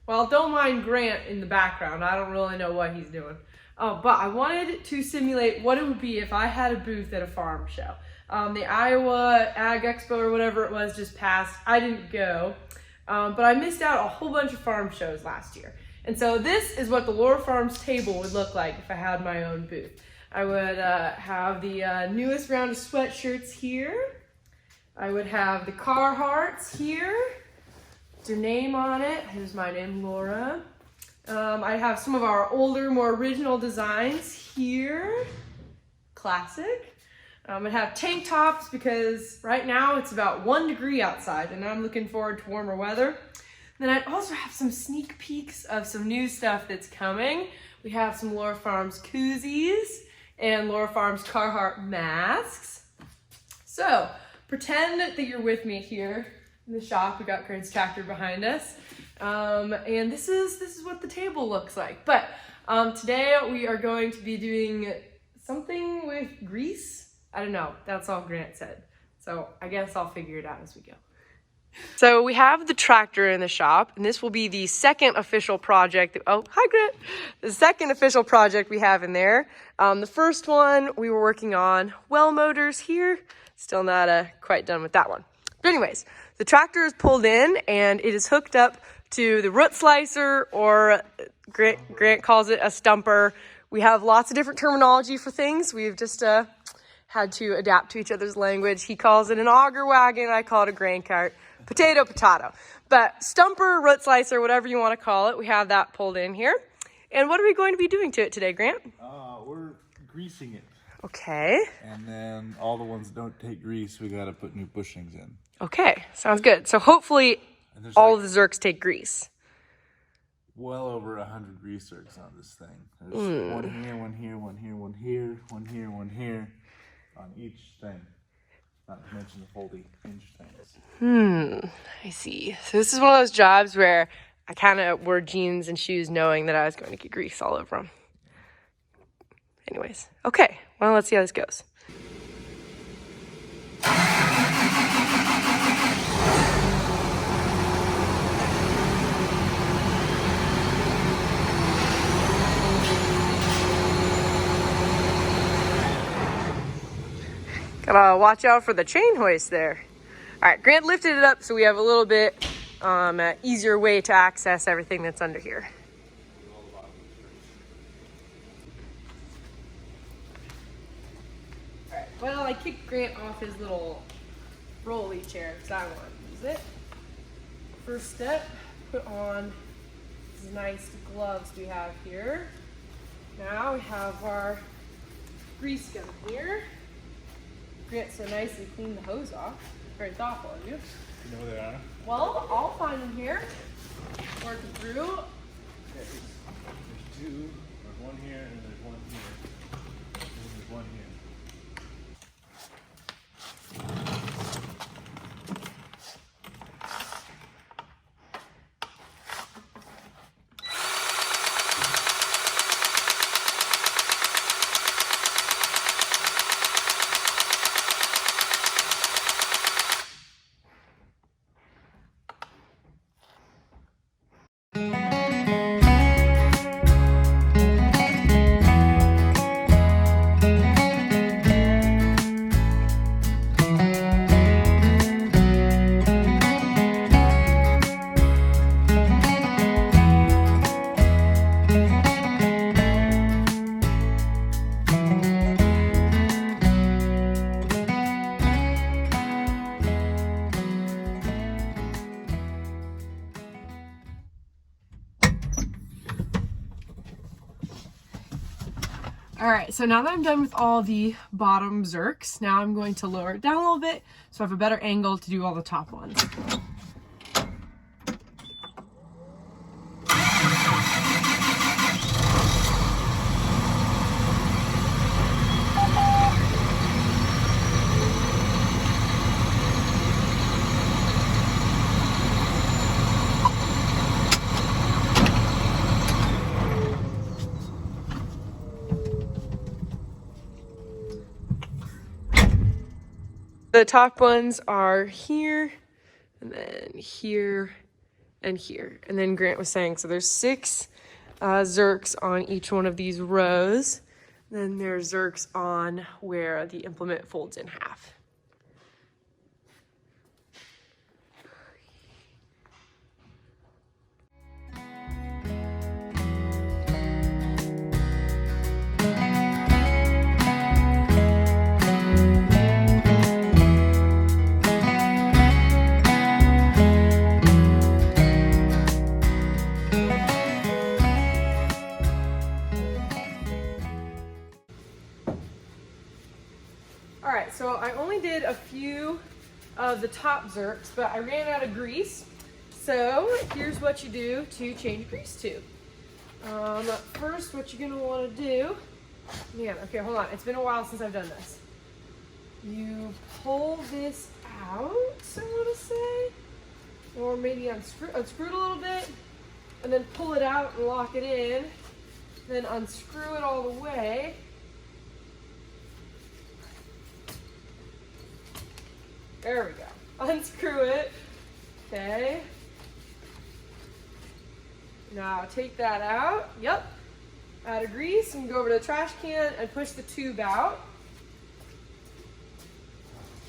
Well, don't mind Grant in the background. I don't really know what he's doing. Oh, but I wanted to simulate what it would be if I had a booth at a farm show. The Iowa Ag Expo or whatever it was just passed. I didn't go, but I missed out a whole bunch of farm shows last year. And so this is what the Aurora Farms table would look like if I had my own booth. I would have the newest round of sweatshirts here. I would have the Carhartts here. Your name on it. Here's my name, Laura. I have some of our older, more original designs here. Classic. I'd have tank tops because right now it's about 1 degree outside and I'm looking forward to warmer weather. Then I'd also have some sneak peeks of some new stuff that's coming. We have some Aurora Farms koozies and Aurora Farms Carhartt masks. So pretend that you're with me here in the shop. We got Grant's tractor behind us. And this is what the table looks like. But today we are going to be doing something with grease. I don't know. That's all Grant said. So I guess I'll figure it out as we go. So we have the tractor in the shop, and this will be the second official project. Oh, hi Grant. The second official project we have in there. The first one we were working on well motors here. Still not quite done with that one. But anyways, the tractor is pulled in and it is hooked up to the root slicer, or Grant calls it a stumper. We have lots of different terminology for things. We've just had to adapt to each other's language. He calls it an auger wagon. I call it a grain cart. Potato, potato. But stumper, root slicer, whatever you want to call it, we have that pulled in here. And what are we going to be doing to it today, Grant? We're greasing it. Okay. And then all the ones that don't take grease, we got to put new bushings in. Okay, sounds good. So hopefully all of the Zerks take grease. Well over 100 grease Zerks on this thing. There's one here, one here, one here, one here, one here, one here on each thing. Not to mention the foldy hinge things. I see. So this is one of those jobs where I kind of wore jeans and shoes knowing that I was going to get grease all over them. Anyways, okay, well, let's see how this goes. Gotta watch out for the chain hoist there. All right, Grant lifted it up so we have a little bit easier way to access everything that's under here. All right, well, I kicked Grant off his little rolly chair because I want to use it. First step, put on these nice gloves we have here. Now we have our grease gun here. Grant so nicely cleaned the hose off. Very thoughtful of you. You know where they are? Well, I'll find them here. Working through. Okay, there's two. There's one here and there's one here. And there's one here. All right, so now that I'm done with all the bottom Zerks, now I'm going to lower it down a little bit so I have a better angle to do all the top ones. The top ones are here, and then here, and here. And then Grant was saying, so there's 6 Zerks on each one of these rows. Then there's Zerks on where the implement folds in half. Alright, so I only did a few of the top Zerks, but I ran out of grease. So here's what you do to change grease tube. First, what you're going to want to do, okay, hold on. It's been a while since I've done this. You pull this out, I want to say, or maybe unscrew it a little bit, and then pull it out and lock it in. Then unscrew it all the way. There we go. Unscrew it. Okay. Now take that out. Yep. Add a grease and go over to the trash can and push the tube out.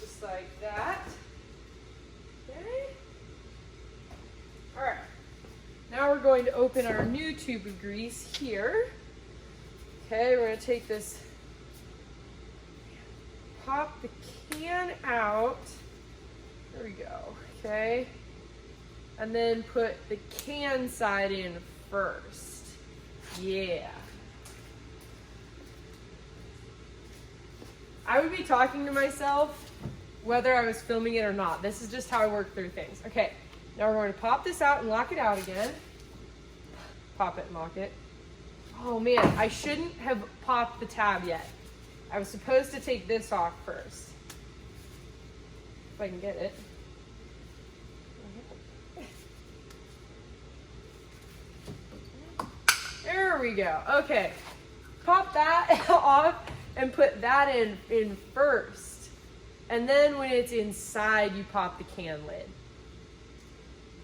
Just like that. Okay. All right. Now we're going to open our new tube of grease here. Okay, we're going to take this, pop the can out. There we go, okay? And then put the can side in first. Yeah. I would be talking to myself whether I was filming it or not. This is just how I work through things. Okay, now we're going to pop this out and lock it out again. Pop it and lock it. Oh man, I shouldn't have popped the tab yet. I was supposed to take this off first. If I can get it. There we go. Okay. Pop that off and put that in first. And then when it's inside, you pop the can lid.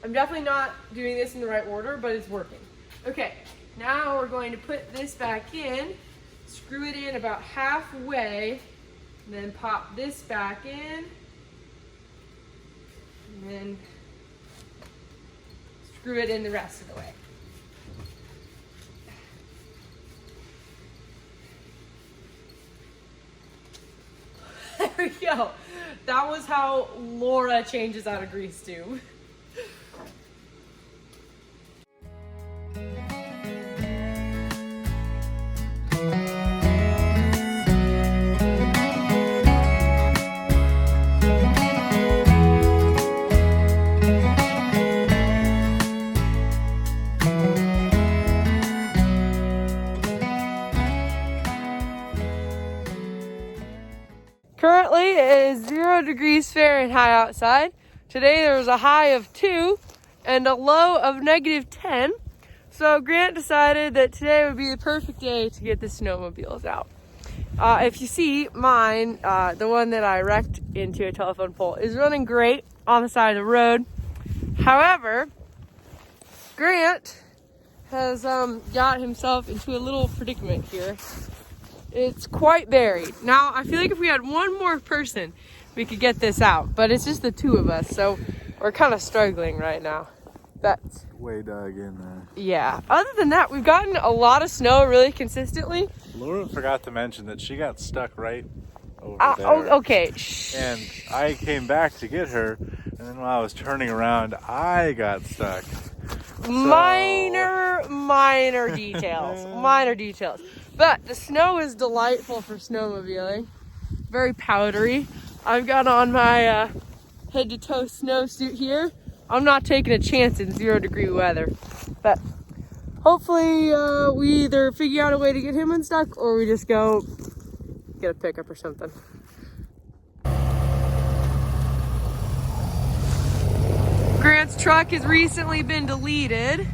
I'm definitely not doing this in the right order, but it's working. Okay. Now we're going to put this back in, screw it in about halfway, and then pop this back in, and then screw it in the rest of the way. There we go. That was how Laura changes out a grease tube. Currently, it is 0 degrees Fahrenheit outside. Today there was a high of 2 and a low of -10. So Grant decided that today would be the perfect day to get the snowmobiles out. If you see mine, the one that I wrecked into a telephone pole, is running great on the side of the road. However, Grant has got himself into a little predicament here. It's quite buried. Now, I feel like if we had one more person, we could get this out. But it's just the 2 of us, so we're kind of struggling right now. That's way dug in there. Yeah. Other than that, we've gotten a lot of snow really consistently. Laura forgot to mention that she got stuck right over there. Oh, okay. And I came back to get her, and then while I was turning around, I got stuck. Minor details. Minor details. But the snow is delightful for snowmobiling. Very powdery. I've got on my head-to-toe snowsuit here. I'm not taking a chance in 0 degree weather. But hopefully we either figure out a way to get him unstuck or we just go get a pickup or something. Grant's truck has recently been deleted.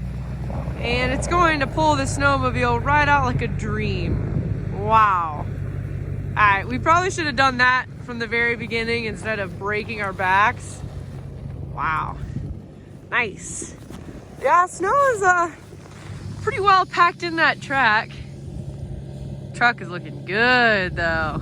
And it's going to pull the snowmobile right out like a dream. Wow. All right, we probably should have done that from the very beginning instead of breaking our backs. Wow. Nice. Yeah, snow is pretty well packed in that track. Truck is looking good though.